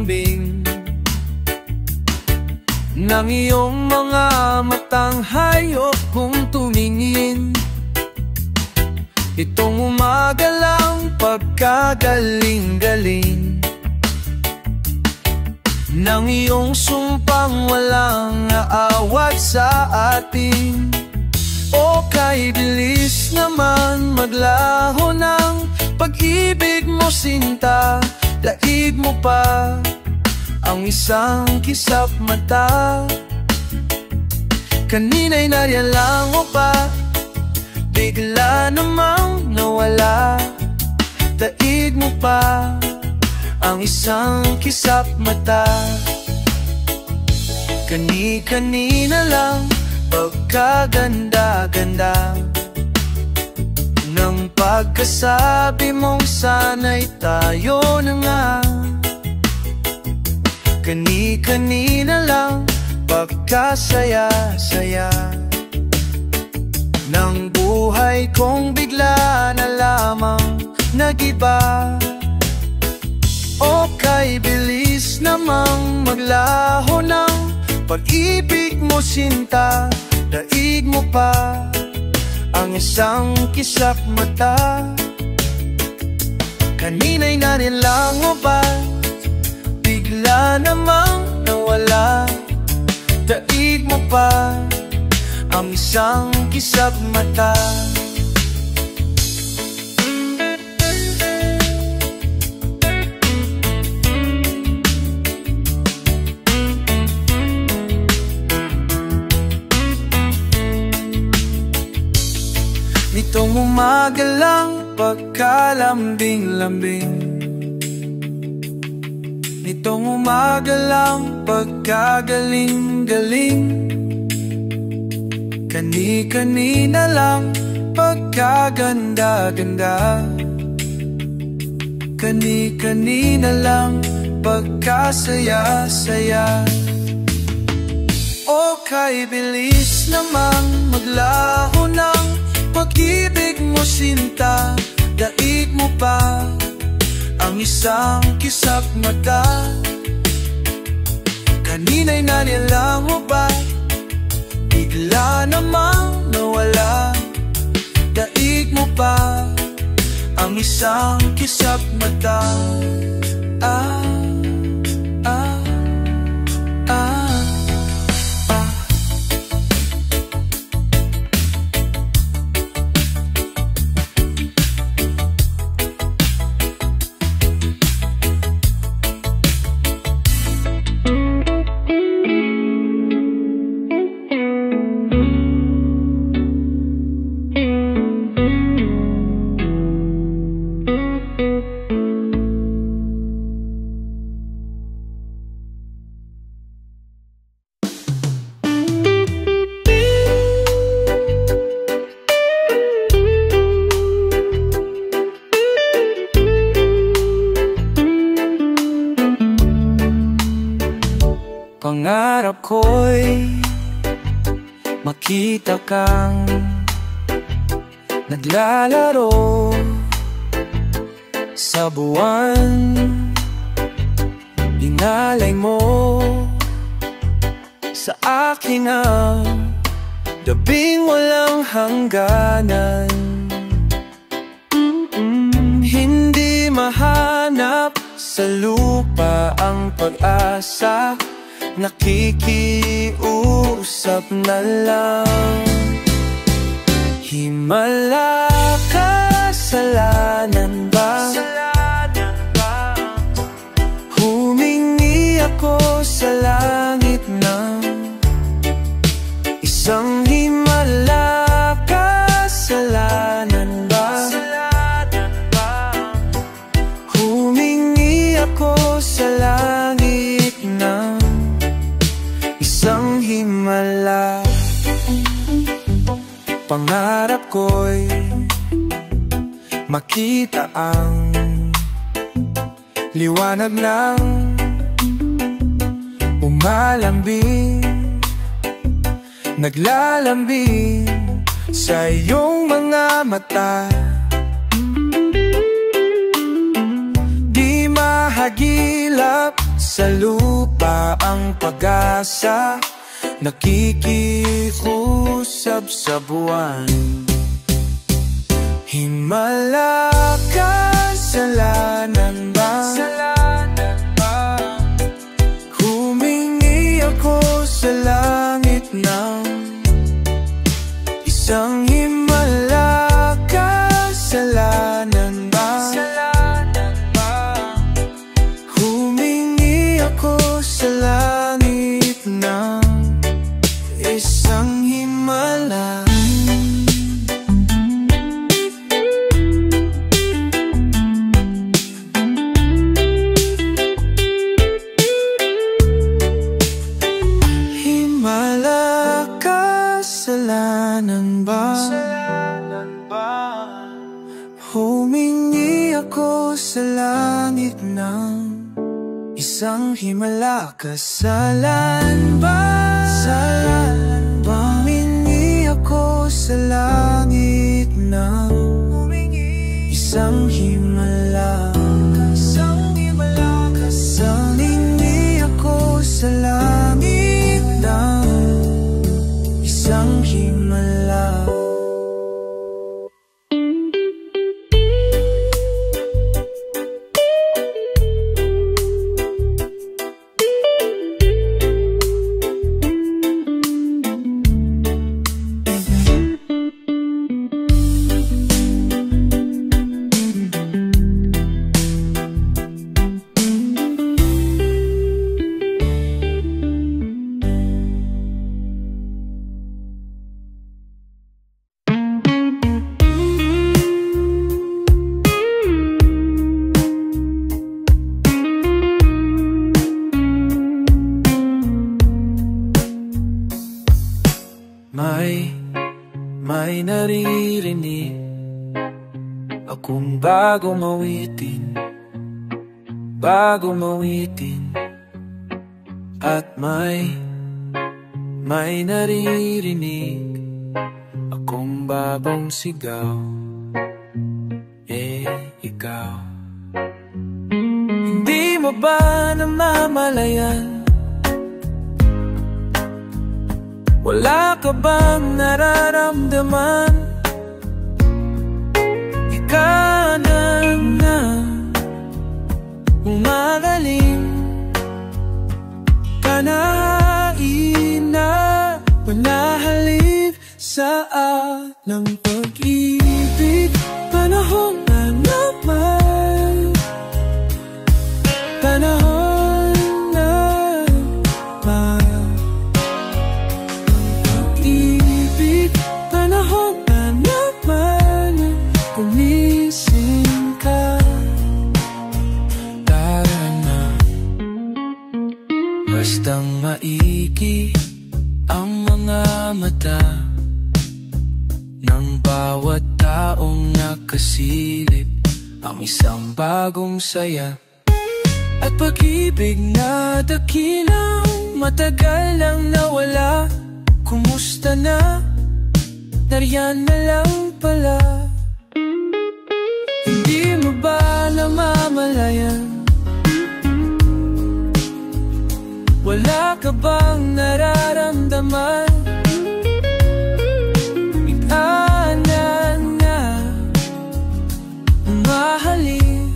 lambing ng iyong mga matang hayop kung tumingin. Itong umaga lang pagkagaling-galing ng iyong sumpang walang aawat sa atin. O kay bilis naman maglaho ng pag-ibig mo sinta. Daig mo pa ang isang kisap mata. Kanina'y nariyan lang o ba, bigla namang nawala. Daig mo pa ang isang kisap mata. Kani-kanina lang pagkaganda-ganda ng pagkasabi mong sana'y tayo na nga. Kani-kanina lang pagkasaya-saya ng buhay kong bigla na lamang nag-iba. O kay bilis namang maglaho ng pag-ibig mo sinta. Daig mo pa ang isang kisap mata. Kanina'y narin lang o ba, bigla namang nawala. Daig mo pa ang isang kisap mata. Nitong umaga lang pagkalambing-lambing, nitong umaga lang pagkagaling-galing, kani-kanina lang pagkaganda-ganda, kani-kanina lang pagkasaya-saya. O kay bilis namang maglaho ng pag-ibig mo sinta. Daig mo pa ang isang kisap mata. Kanina'y nariyan lang o ba, bigla namang nawala. Daig mo pa ang isang kisap mata. Ah, ah, ah. Pangarap ko'y makita kang naglalaro sa buwan. Inalay mo sa akin ang gabing walang hangganan. Hindi mahanap sa lupa ang pag-asa, nakikiusap na lang. Himala, kasalanan ba? Humingi ako sa langit ng isang himala, kasalanan ba? Humingi ako sa langit ng isang himala. Pangarap ko'y makita ang liwanag ng umalambing, naglalambing sa iyong mga mata. Di mahagilap Sa lupa ang pag-asa, nakikiusap sa buwan. Himala, kasalanan ba? Humingi ako sa langit ng isang himala, kasalanan ba? Humingi ako sa langit ng isang himala. Himala, kasalanan ba? Humingi ako sa langit ng isang himala, kasalan ba? Humingi ako sa langit ng isang himala, humingi ako sa langit ng isang himala. May naririnig akong bagong awitin, at may naririnig akong babong sigaw. Ikaw, hindi mo ba namamalayan? Wala ka bang nararamdaman? Ikanan na umagaling, kanain na panahalip sa alang pag-ibig. Panahon na naman, panahon na naman. Panahon na naman, gumising ka. Tara na, bastang maiki ang mga mata ng bawat taong nakasilip ang isang bagong saya at pag-ibig na dakilang matagal nang nawala. Kumusta na? Nariyan na lang pala. Hindi mo ba namamalayan? Wala ka bang nararamdaman? Ikanan na umahalin,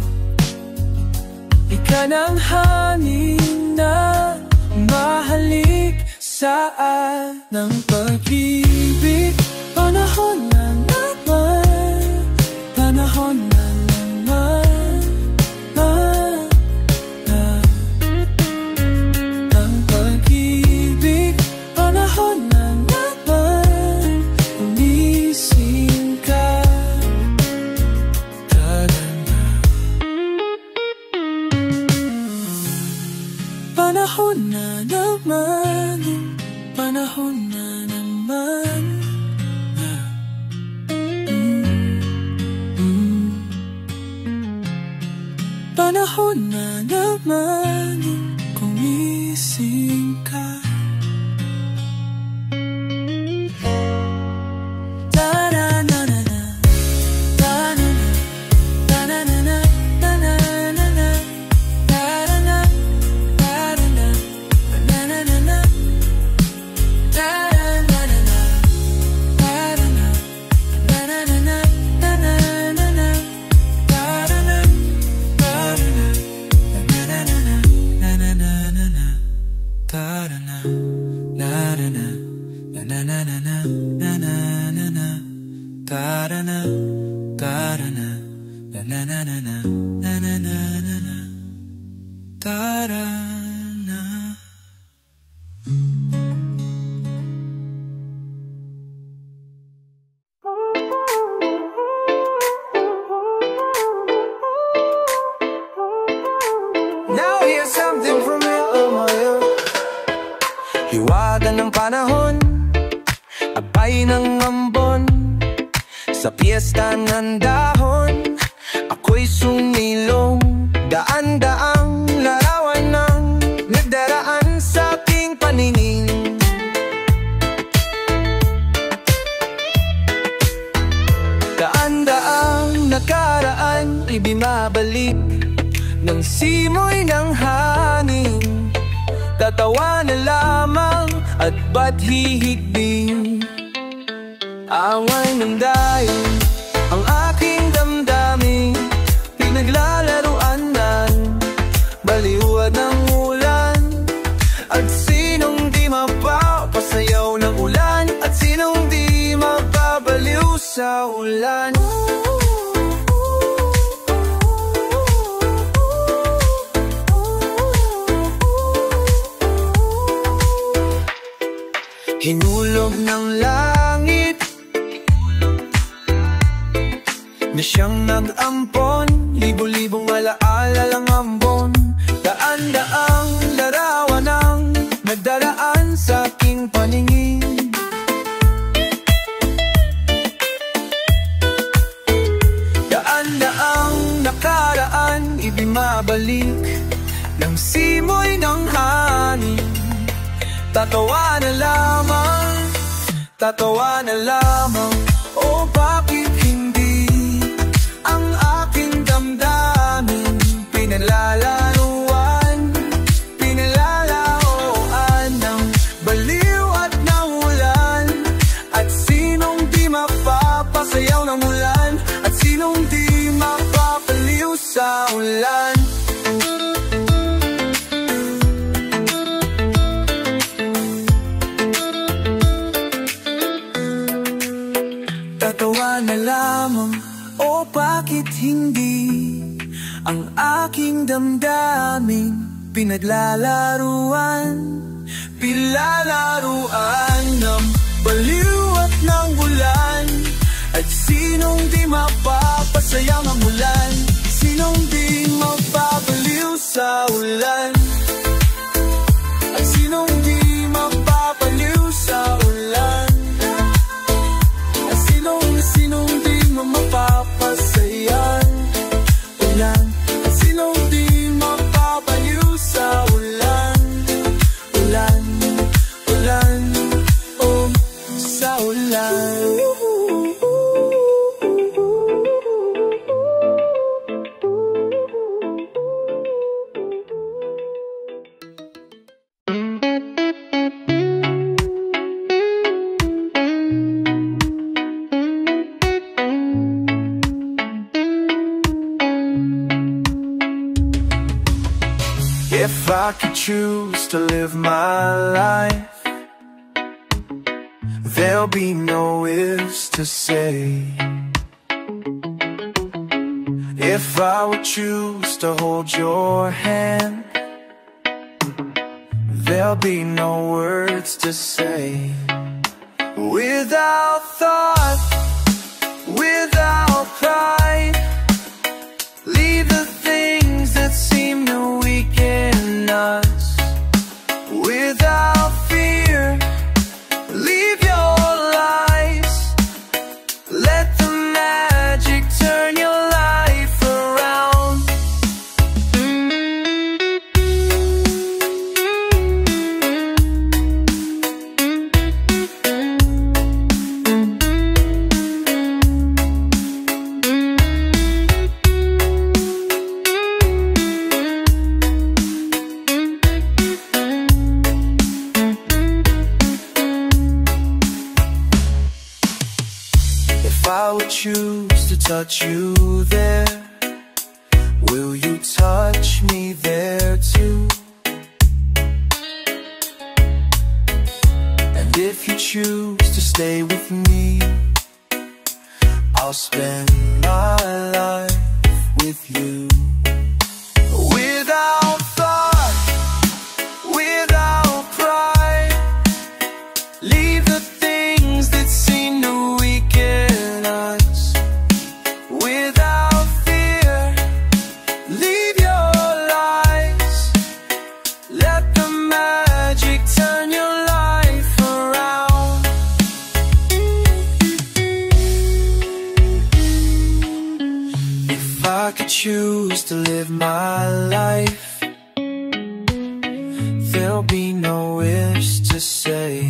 ika ng hangin na umahalik saan ng pag-ibig. Panahon na naman, panahon na naman, ang pag-ibig. Panahon na naman, umising ka. Tara na, panahon na naman, panahon na naman. Panahon na naman, gumising ka. darana. Now here's something from real. Hiwaga ng panahon, abay ng ambon, sa piyesta ng dahon, ako'y sumilong. Daan-daang larawan ng nagdaraan sa aking paningin. Daan-daang nakaraan, ibinabalik ng simoy ng hangin. Tatawa na lamang at ba't hihigding? Away ng dayon ang aking damdamin, pinaglalaruan ng baliwad ng ulan. At sinong di mapapasayaw ng ulan, at sinong di mapabaliw sa ulan. Hinulog ng langit na siyang nag-ampon, libo-libong alaala lang ambon. Daan-daang larawan ang nagdaraan sa aking paningin. Daan-daang nakaraan, ibinabalik ng simoy ng hangin. Tatawa na lamang, tatawa na lamang. O bakit hindi ang aking damdamin pinalalaruan, pinalalaoan ng baliw at ng ulan? At sinong di mapapasayaw ng ulan, at sinong di mapapaliw sa ulan? Tatawa na lamang, o bakit hindi ang aking damdamin pinaglalaruan, pinalalaruan ng baliw at ng ulan? At sinong di mapapasayaw ng ulan, sinong di mapapaliw sa ulan? At sinong di mapapaliw sa ulan? Sinong di mo mapapasayan ulan? At sinong di mapapaliw sa ulan? Ulan, ulan, oh, sa ulan. If I could choose to live my life, there'll be no ifs to say. If I would choose to hold your hand, there'll be no words to say. Without thought, without pride, leave the things that seem to weaken us. Without fear, leave your lies. Let the magic turn your life around. I would choose to touch you there, will you touch me there too? And if you choose to stay with me, I'll spend my life with you. Without thought, life, there'll be no wish to say.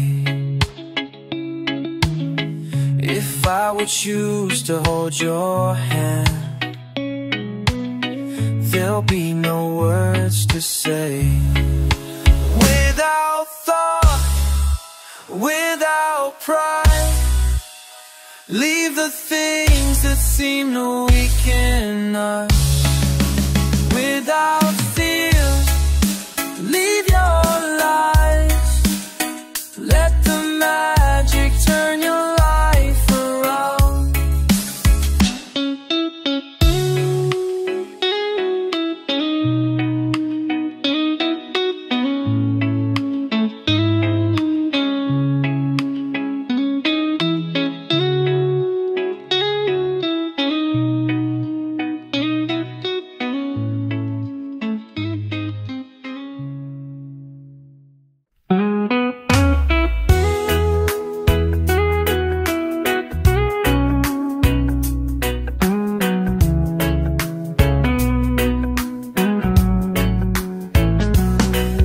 If I would choose to hold your hand, there'll be no words to say. Without thought, without pride, leave the things that seem to weaken us. Without fear, leave your lies. Let the magic turn your life around.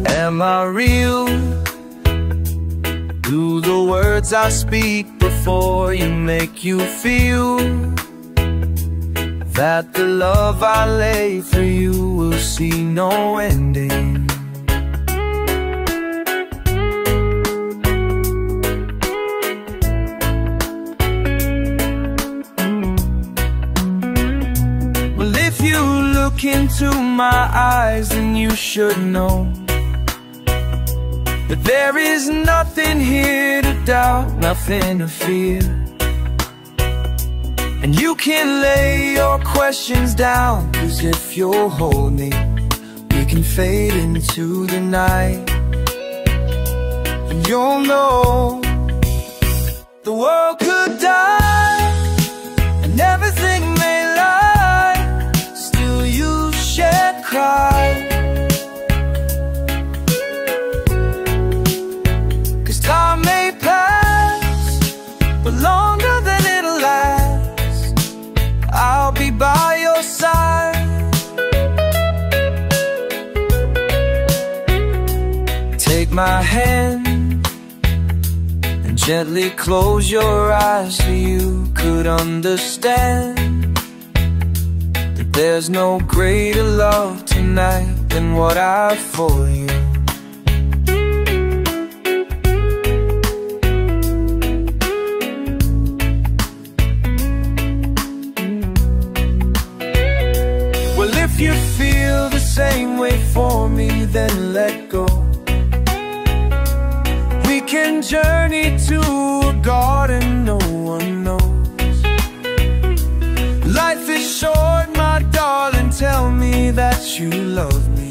Am I real? Do the words I speak before you make you feel that the love I lay for you will see no ending? Well, if you look into my eyes, then you should know that there is nothing here to doubt, nothing to fear. And you can lay your questions down, 'cause if you'll hold me, we can fade into the night. And you'll know the world could die and everything may lie, still you shed cry. Time may pass, but longer than it'll last, I'll be by your side. Take my hand and gently close your eyes so you could understand that there's no greater love tonight than what I have for you. If you feel the same way for me, then let go. We can journey to a garden no one knows. Life is short, my darling, tell me that you love me,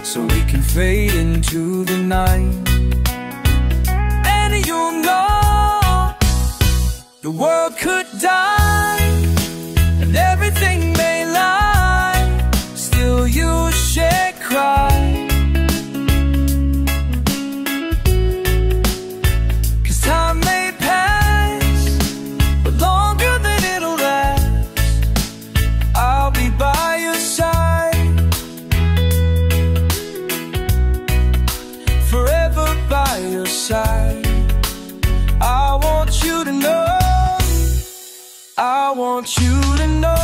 so we can fade into the night. And you'll know the world could die and everything may lie, still you shed cry. 'Cause time may pass, but longer than it'll last, I'll be by your side, forever by your side. I want you to know, I want you to know.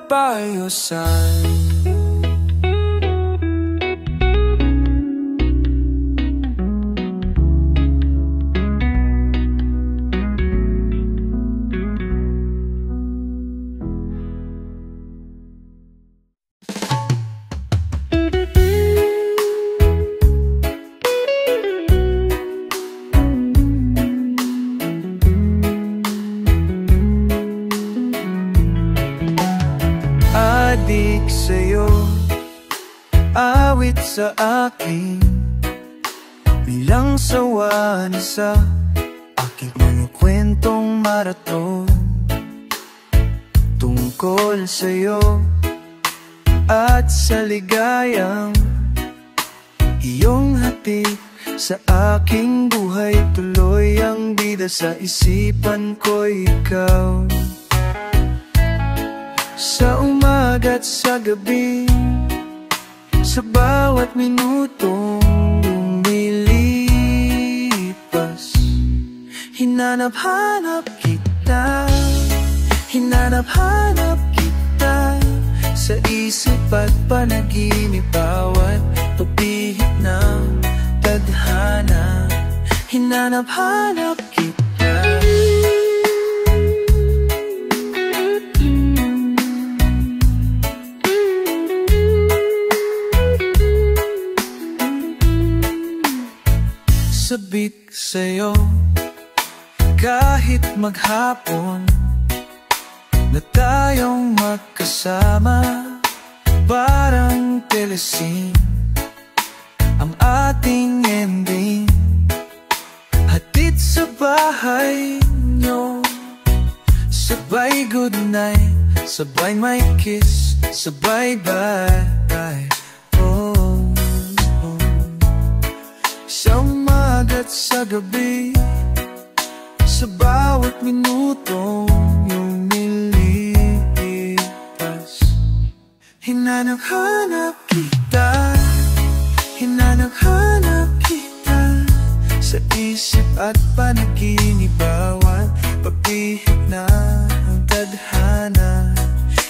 By your side. sabik sa'yo, awit sa akin, bilang sawa na sa aking mga kwentong maraton, tungkol sa'yo at sa ligayang iyong hatid sa aking buhay. Tuloy ang bida sa isipan ko, ikaw. Sa umaga't sa gabi, sa bawat minutong lumilipas, hinanap-hanap kita, hinanap-hanap kita sa isip at panaginip, bawat pagpihit ng tadhana, hinanap-hanap kita. Sabik sa'yo kahit maghapon na tayong magkasama, parang telesin ang ating ending. Hatid sa bahay nyo, sabay good night, sabay may kiss, sabay bye. Sa umaga't sa gabi, sa bawat minutong lumilipas, hinanap-hanap kita, hinanap-hanap kita sa isip at panaginip, bawat pagpihit ng tadhana,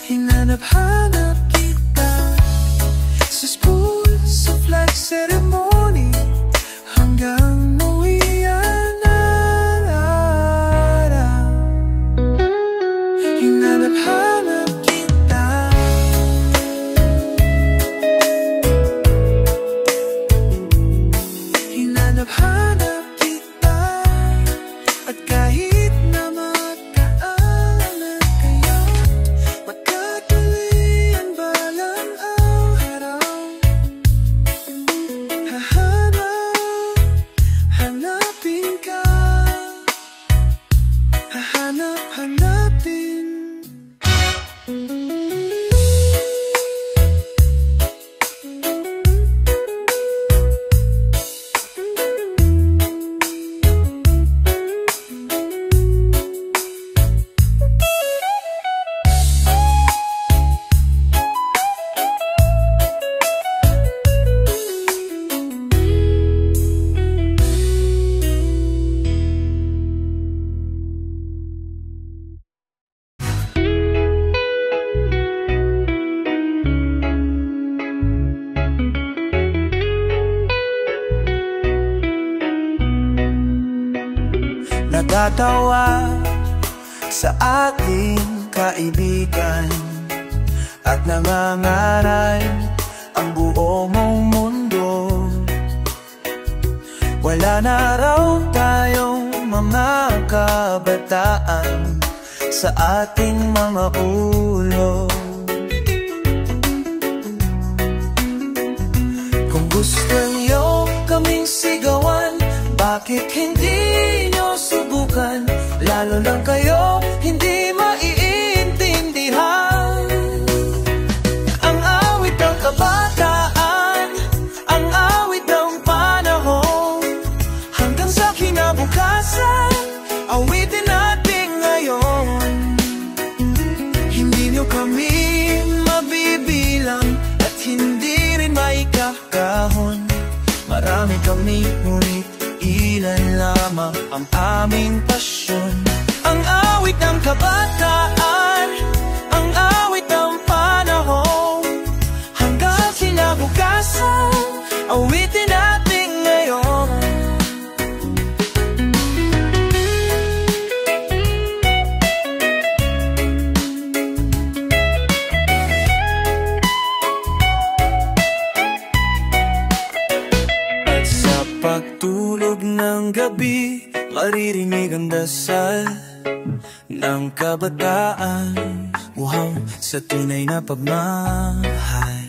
hinanap-hanap kita sa school, sa flag ceremony, hanggang uwian na araw, hinanap-hanap kita. Hinanap-hanap kita, at kahit na magkaalam kayo, magkatuloy ang balang araw. Hanapin ka, hahanap-hanapin. Natatawa sa ating kaibigan at nangangaral ang buo mong mundo. Wala na raw tayong mga kabataan sa ating mga ulo. Kung gusto niyo kaming sigawan, bakit hindi nyo subukan? Lalo lang kayo hindi maiintindihan ang awit ng kabataan, ang awit ng panahon, hanggang sa kinabukasan, awitin natin ngayon. Hindi nyo kami mabibilang at hindi rin maikakahon. Marami kami, ngunit ilan lamang ang aming pasyon. Ang awit ng kabataan, ang awit ng panahon, hanggang kinabukasan, awitin natin ngayon. At sa pagtulog ng gabi, maririnig ang dasal ng kabataan. uhaw sa tunay na pagmamahal.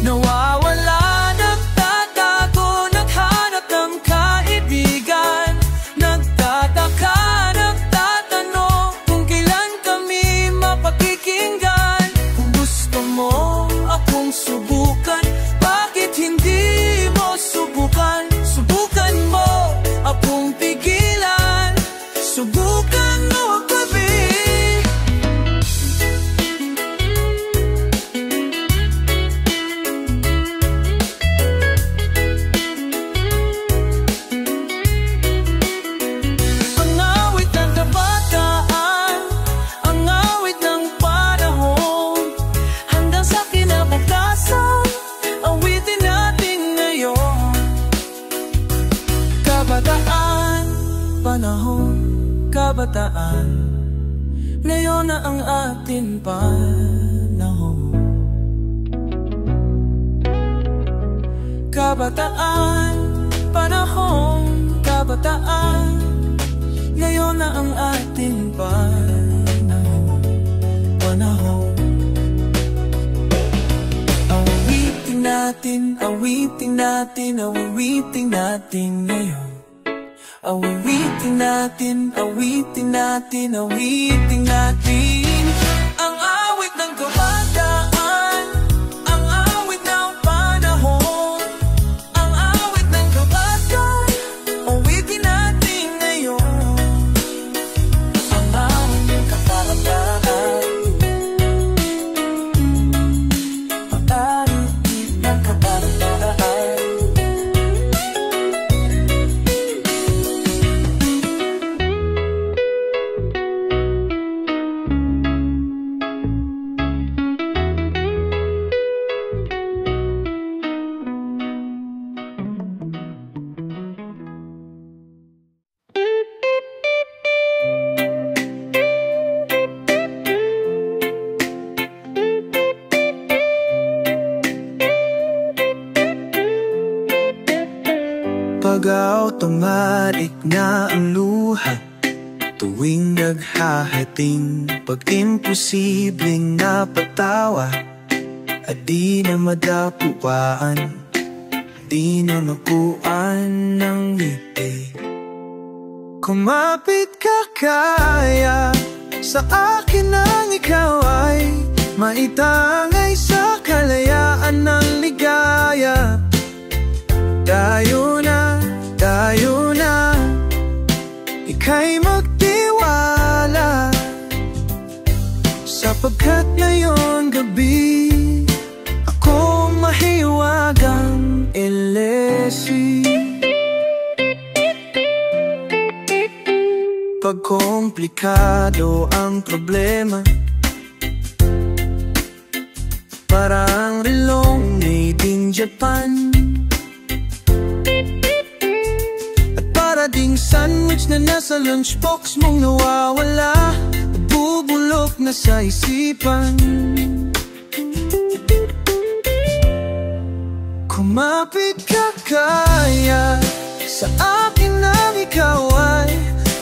Nawawala, nagtatago, naghanap ng kaibigan. Nagtataka, nagtatanong kung kailan kami mapakikinggan. Kung gusto mo akong subukan, bakit hindi mo subukan? Subukan mo akong pigilan, subukan mo gabi. Panahon, kabataan, ngayon na ang ating panahon. Kabataan, panahon, kabataan, ngayon na ang ating panahon. Panahon. Awitin natin, awitin natin, awitin natin ngayon. Awitin natin, awitin natin, awitin natin ang awit ng kabataan, ang awit ng panahon, ang awit ng kabataan, awitin natin ngayon. Ang awit ng kabataan, ang awit ng kabataan. Pag-automatic na ang luha tuwing naghahating, pag-imposibleng napatawa at di na madapuan, di na mapuan ng ngiti. Kumapit ka kaya sa akin nang ikaw ay maitangay sa kalayaan ng ligaya. Tayo na, ika'y magtiwala, sapagkat ngayon gabi ako mahiwagang ilesi. Pag komplikado ang problema, parang relong made in Japan, ding sandwich na nasa lunchbox mong nawawala, bubulok na sa isipan. Kumapit ka kaya sa akin nang ikaw ay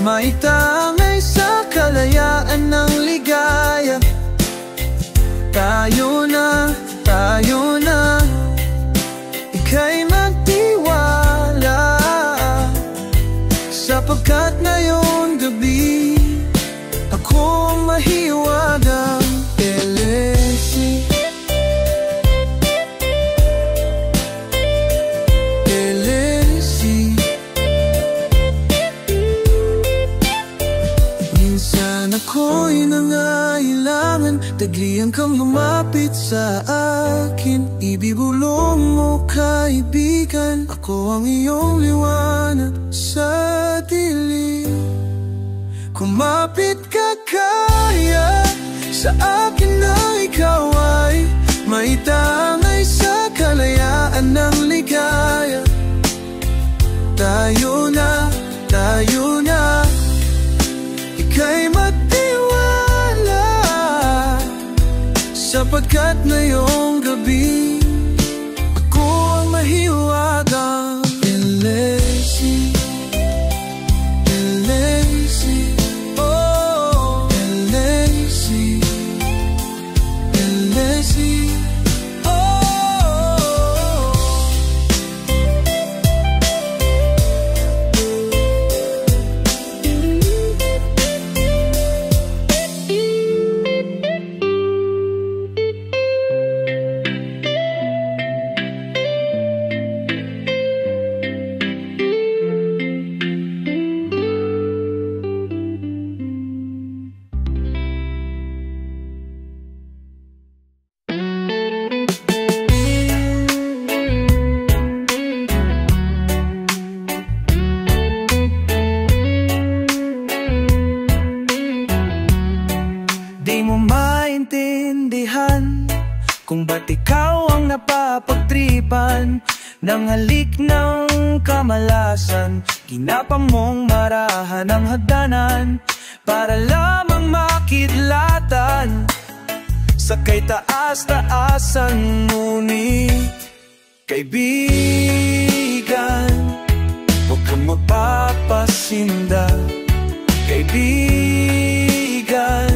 maitangay sa kalayaan ng ligaya. Tayo na, ika'y magtiwala, sapagkat ngayon gabi ako mahiwagang elesi. Elesi. Minsan ako'y nangailangan, taglian kang lumapit sa akin. Ibibulong mo kaibigan, ako ang iyong liwanag sa dilim. Kumapit ka kaya sa akin na ikaw ay maitangay sa kalayaan ng ligaya. Tayo na, ika'y magtiwala, sapagkat ngayong gabi ako ang mahiwagang elesi. Elesi, oh, elesi. Di mo maintindihan kung ba't ikaw ang napapagtripan ng halik ng kamalasan. Ginapang mong marahan ang hagdanan para lamang makidlatan. Sakay taas-taasan, ngunit kaibigan, huwag kang magpapasinda. Kaibigan,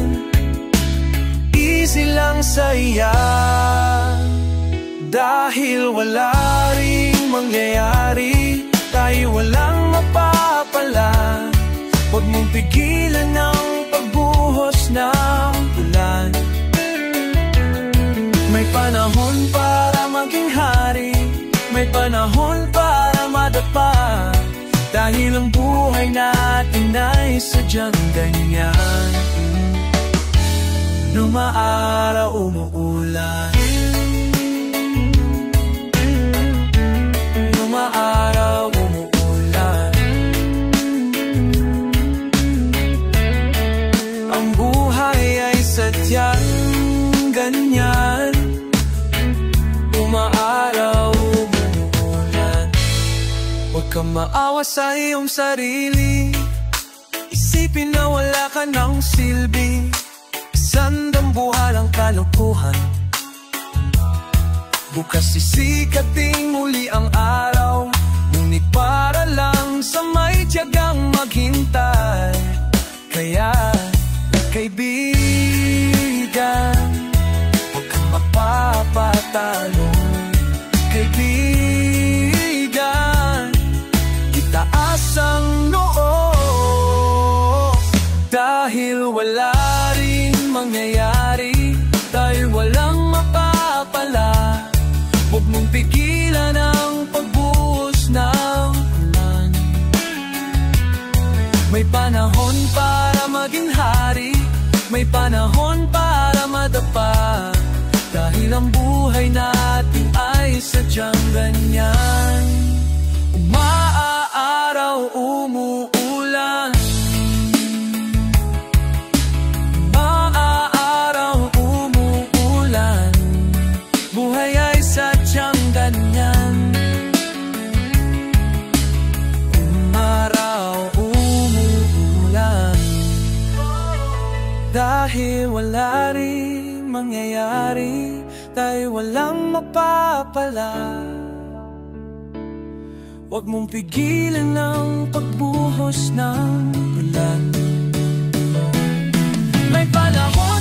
easy lang saya, dahil wala ring mangyayari, tayo walang mapapala. Huwag mong pigilan ang pagbuhos ng ulan. May panahon para maging hari, may panahon para madapa, dahil ang buhay natin ay sadyang ganyan. Umaaraw, umuulan. Umaaraw, umuulan. Ang buhay ay sadyang ganyan. Umaaraw, umuulan. Huwag kang maawa sa iyong sarili, isipin na wala ka ng silbi. Sandambuhan ang kalokohan, bukas sisikating muli ang araw, ngunit para lang sa may tiyagang maghintay. Kaya, kaibigan, huwag kang mapapatalo. Kaibigan, itaas ang noo, dahil wala mangyayari, dahil walang mapapala. Huwag mong pigilan ang pagbuhos ng ulan. May panahon para maging hari, may panahon para madapa, dahil ang buhay natin ay sadyang ganyan. Umaaraw, umuulan. Dahil wala rin mangyayari, tayo walang mapapala. Huwag mong pigilan ang pagbuhos ng ulan. May panahon